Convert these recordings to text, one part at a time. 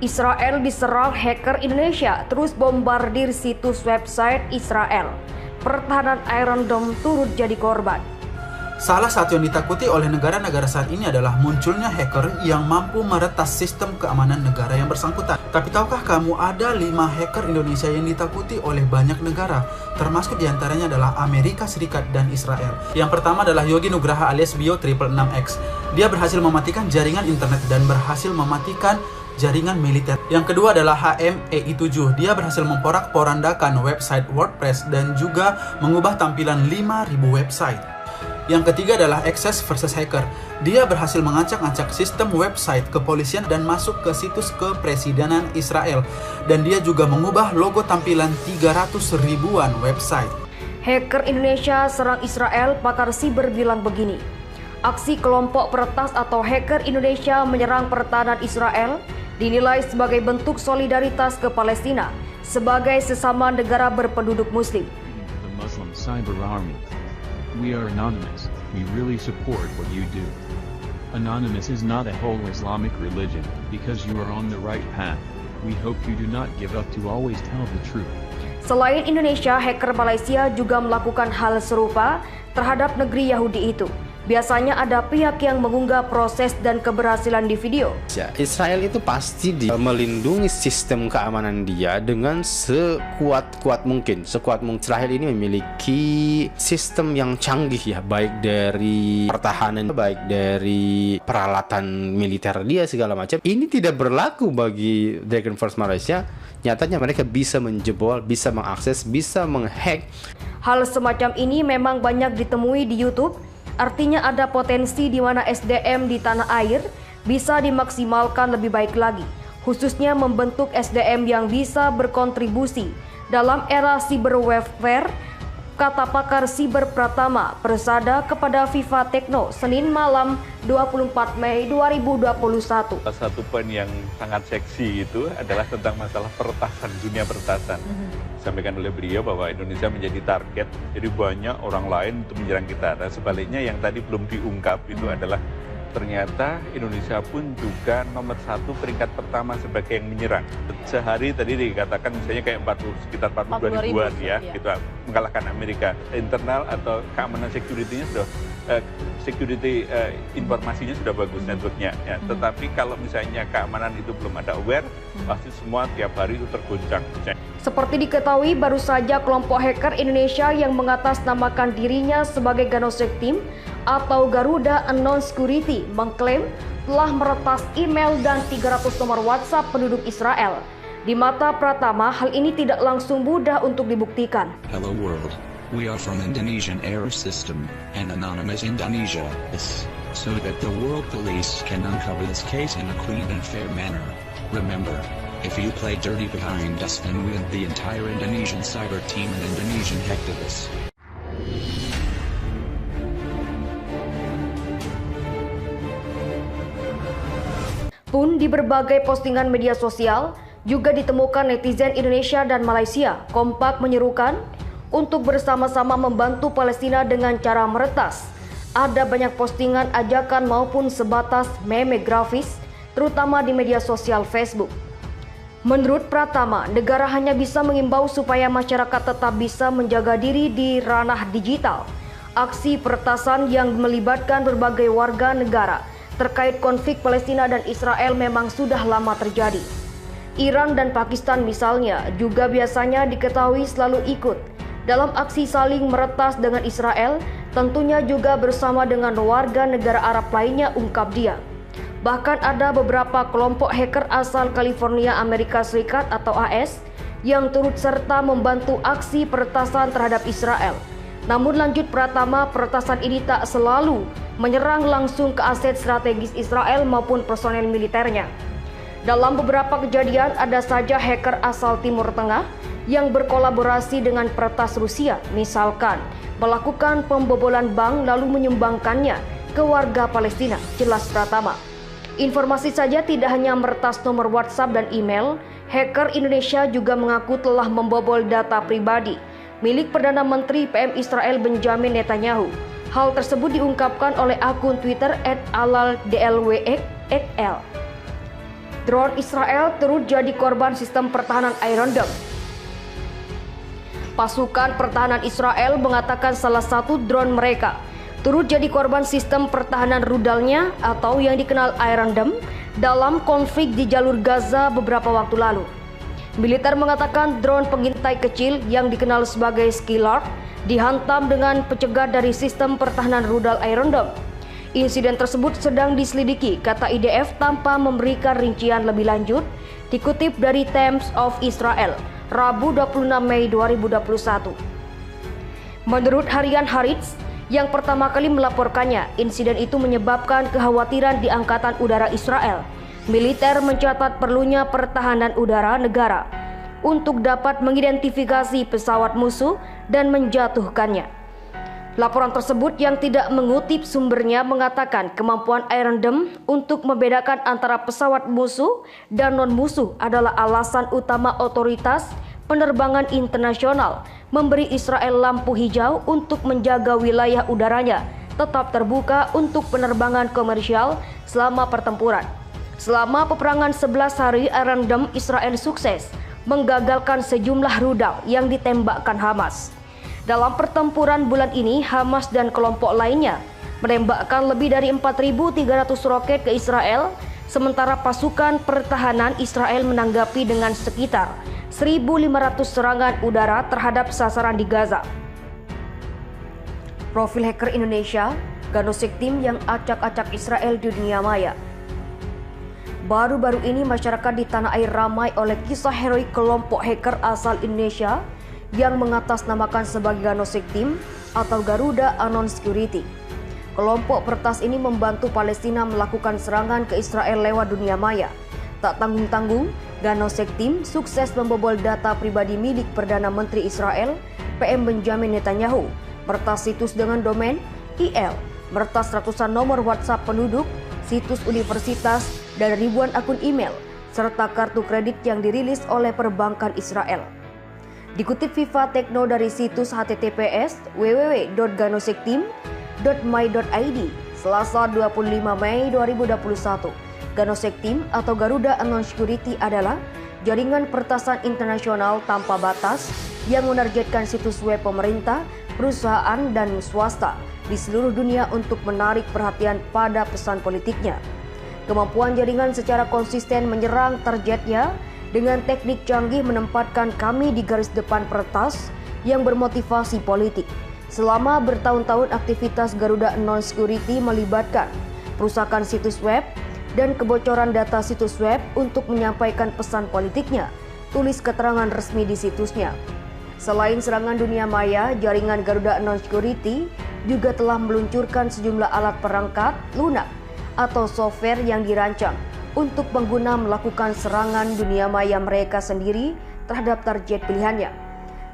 Israel diserang hacker Indonesia, terus bombardir situs website Israel. Pertahanan Iron Dome turut jadi korban. Salah satu yang ditakuti oleh negara-negara saat ini adalah munculnya hacker yang mampu meretas sistem keamanan negara yang bersangkutan. Tapi tahukah kamu ada 5 hacker Indonesia yang ditakuti oleh banyak negara, termasuk diantaranya adalah Amerika Serikat dan Israel. Yang pertama adalah Yogi Nugraha alias Bio 666X. Dia berhasil mematikan jaringan internet dan berhasil mematikan jaringan militer. Yang kedua adalah HMEI7. Dia berhasil memporak-porandakan website WordPress dan juga mengubah tampilan 5.000 website. Yang ketiga adalah Access versus Hacker. Dia berhasil mengacak-acak sistem website kepolisian dan masuk ke situs kepresidenan Israel. Dan dia juga mengubah logo tampilan 300 ribuan website. Hacker Indonesia serang Israel, pakar siber bilang begini. Aksi kelompok peretas atau hacker Indonesia menyerang pertahanan Israel dinilai sebagai bentuk solidaritas ke Palestina sebagai sesama negara berpenduduk Muslim. The Muslim Cyber Army. We are anonymous. We really support what you do. Anonymous is not a whole Islamic religion, because you are on the right path. We hope you do not give up to always tell the truth. Selain Indonesia, hacker Malaysia juga melakukan hal serupa terhadap negeri Yahudi itu. Biasanya ada pihak yang mengunggah proses dan keberhasilan di video. Israel itu pasti melindungi sistem keamanan dia dengan sekuat mungkin. Israel ini memiliki sistem yang canggih ya, baik dari pertahanan, baik dari peralatan militer dia segala macam. Ini tidak berlaku bagi Dragon Force Malaysia. Nyatanya mereka bisa menjebol, bisa mengakses, bisa menghack. Hal semacam ini memang banyak ditemui di YouTube. Artinya ada potensi di mana SDM di tanah air bisa dimaksimalkan lebih baik lagi, khususnya membentuk SDM yang bisa berkontribusi dalam era cyber warfare, kata pakar siber Pratama Persada kepada Viva Techno Senin malam 24 Mei 2021. Salah satu poin yang sangat seksi itu adalah tentang masalah peretasan, dunia peretasan. Sampaikan oleh beliau bahwa Indonesia menjadi target, jadi banyak orang lain untuk menyerang kita. Dan sebaliknya yang tadi belum diungkap itu adalah ternyata Indonesia pun juga nomor 1 peringkat pertama sebagai yang menyerang. Sehari tadi dikatakan misalnya kayak sekitar 42 ribuan ya, gitu, mengalahkan Amerika. Internal atau keamanan security-nya sudah informasinya sudah bagus, networknya ya. Tetapi kalau misalnya keamanan itu belum ada aware, pasti semua tiap hari itu tergoncang. Seperti diketahui, baru saja kelompok hacker Indonesia yang mengatasnamakan dirinya sebagai Ganosek Team atau Garuda Unknown Security mengklaim telah meretas email dan 300 nomor WhatsApp penduduk Israel. Di mata Pratama, hal ini tidak langsung mudah untuk dibuktikan. Hello world, we are from Indonesian Air System and Anonymous Indonesia, so that the world police can uncover this case in a clean and fair manner. Remember, if you play dirty behind us, then we and the entire Indonesian cyber team and Indonesian hacktivists. Pun di berbagai postingan media sosial juga ditemukan netizen Indonesia dan Malaysia kompak menyerukan untuk bersama-sama membantu Palestina dengan cara meretas. Ada banyak postingan ajakan maupun sebatas meme grafis, terutama di media sosial Facebook. Menurut Pratama, negara hanya bisa mengimbau supaya masyarakat tetap bisa menjaga diri di ranah digital. Aksi peretasan yang melibatkan berbagai warga negara terkait konflik Palestina dan Israel memang sudah lama terjadi. Iran dan Pakistan misalnya juga biasanya diketahui selalu ikut dalam aksi saling meretas dengan Israel, tentunya juga bersama dengan warga negara Arab lainnya, ungkap dia. Bahkan ada beberapa kelompok hacker asal California, Amerika Serikat atau AS yang turut serta membantu aksi peretasan terhadap Israel. Namun lanjut Pratama, peretasan ini tak selalu menyerang langsung ke aset strategis Israel maupun personel militernya. Dalam beberapa kejadian ada saja hacker asal Timur Tengah yang berkolaborasi dengan peretas Rusia, misalkan melakukan pembobolan bank lalu menyumbangkannya ke warga Palestina, jelas Pratama. Informasi saja tidak hanya meretas nomor WhatsApp dan email, hacker Indonesia juga mengaku telah membobol data pribadi milik Perdana Menteri PM Israel Benjamin Netanyahu. Hal tersebut diungkapkan oleh akun Twitter @alaldlwxl. Drone Israel turut jadi korban sistem pertahanan Iron Dome. Pasukan pertahanan Israel mengatakan salah satu drone mereka turut jadi korban sistem pertahanan rudalnya atau yang dikenal Iron Dome dalam konflik di jalur Gaza beberapa waktu lalu. Militer mengatakan drone pengintai kecil yang dikenal sebagai Skylark dihantam dengan pencegat dari sistem pertahanan rudal Iron Dome. Insiden tersebut sedang diselidiki, kata IDF tanpa memberikan rincian lebih lanjut, dikutip dari Times of Israel, Rabu 26 Mei 2021. Menurut harian Haaretz, yang pertama kali melaporkannya, insiden itu menyebabkan kekhawatiran di Angkatan Udara Israel. Militer mencatat perlunya pertahanan udara negara untuk dapat mengidentifikasi pesawat musuh dan menjatuhkannya. Laporan tersebut yang tidak mengutip sumbernya mengatakan kemampuan Iron Dome untuk membedakan antara pesawat musuh dan non-musuh adalah alasan utama otoritas penerbangan internasional memberi Israel lampu hijau untuk menjaga wilayah udaranya tetap terbuka untuk penerbangan komersial selama pertempuran. Selama peperangan 11 hari, Iron Dome Israel sukses menggagalkan sejumlah rudal yang ditembakkan Hamas. Dalam pertempuran bulan ini, Hamas dan kelompok lainnya menembakkan lebih dari 4.300 roket ke Israel, sementara pasukan pertahanan Israel menanggapi dengan sekitar 1.500 serangan udara terhadap sasaran di Gaza. Profil hacker Indonesia, Ganosek Team yang acak-acak Israel di dunia maya. Baru-baru ini masyarakat di tanah air ramai oleh kisah heroik kelompok hacker asal Indonesia yang mengatasnamakan sebagai Ganosek Team atau Garuda Anon Security. Kelompok peretas ini membantu Palestina melakukan serangan ke Israel lewat dunia maya. Tak tanggung-tanggung, Ganosek Team sukses membobol data pribadi milik Perdana Menteri Israel, PM Benjamin Netanyahu, meretas situs dengan domain IL, meretas ratusan nomor WhatsApp penduduk, situs universitas, dan ribuan akun email, serta kartu kredit yang dirilis oleh perbankan Israel. Dikutip FIFA Tekno dari situs https://www.ganosekteam.my.id Selasa 25 Mei 2021, Ganosek Team atau Garuda Anon Security adalah jaringan peretasan internasional tanpa batas yang menargetkan situs web pemerintah, perusahaan, dan swasta di seluruh dunia untuk menarik perhatian pada pesan politiknya. Kemampuan jaringan secara konsisten menyerang targetnya dengan teknik canggih menempatkan kami di garis depan peretas yang bermotivasi politik. Selama bertahun-tahun aktivitas Garuda Anon Security melibatkan perusakan situs web dan kebocoran data situs web untuk menyampaikan pesan politiknya, tulis keterangan resmi di situsnya. Selain serangan dunia maya, jaringan Garuda Anon Security juga telah meluncurkan sejumlah alat perangkat lunak atau software yang dirancang untuk pengguna melakukan serangan dunia maya mereka sendiri terhadap target pilihannya.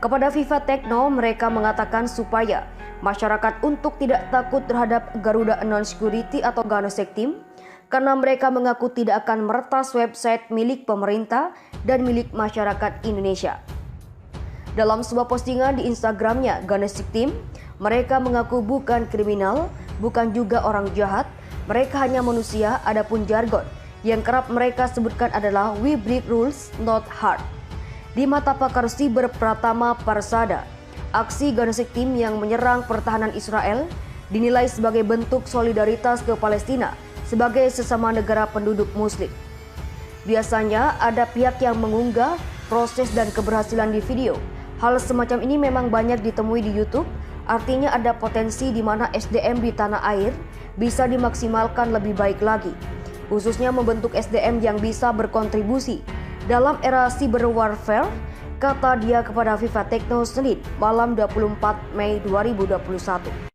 Kepada FIFA Tekno, mereka mengatakan supaya masyarakat untuk tidak takut terhadap Garuda Anon Security atau Ganosek Team, karena mereka mengaku tidak akan meretas website milik pemerintah dan milik masyarakat Indonesia. Dalam sebuah postingan di Instagramnya, Ganosek Team, mereka mengaku bukan kriminal, bukan juga orang jahat, mereka hanya manusia, adapun jargon yang kerap mereka sebutkan adalah "We break rules, not hard". Di mata pakar siber Pratama Parsada, aksi Ganosek Team yang menyerang pertahanan Israel dinilai sebagai bentuk solidaritas ke Palestina sebagai sesama negara penduduk muslim. Biasanya ada pihak yang mengunggah proses dan keberhasilan di video. Hal semacam ini memang banyak ditemui di YouTube, artinya ada potensi di mana SDM di tanah air bisa dimaksimalkan lebih baik lagi, khususnya membentuk SDM yang bisa berkontribusi dalam era cyber warfare, kata dia kepada FIFA Tekno Senin malam 24 Mei 2021.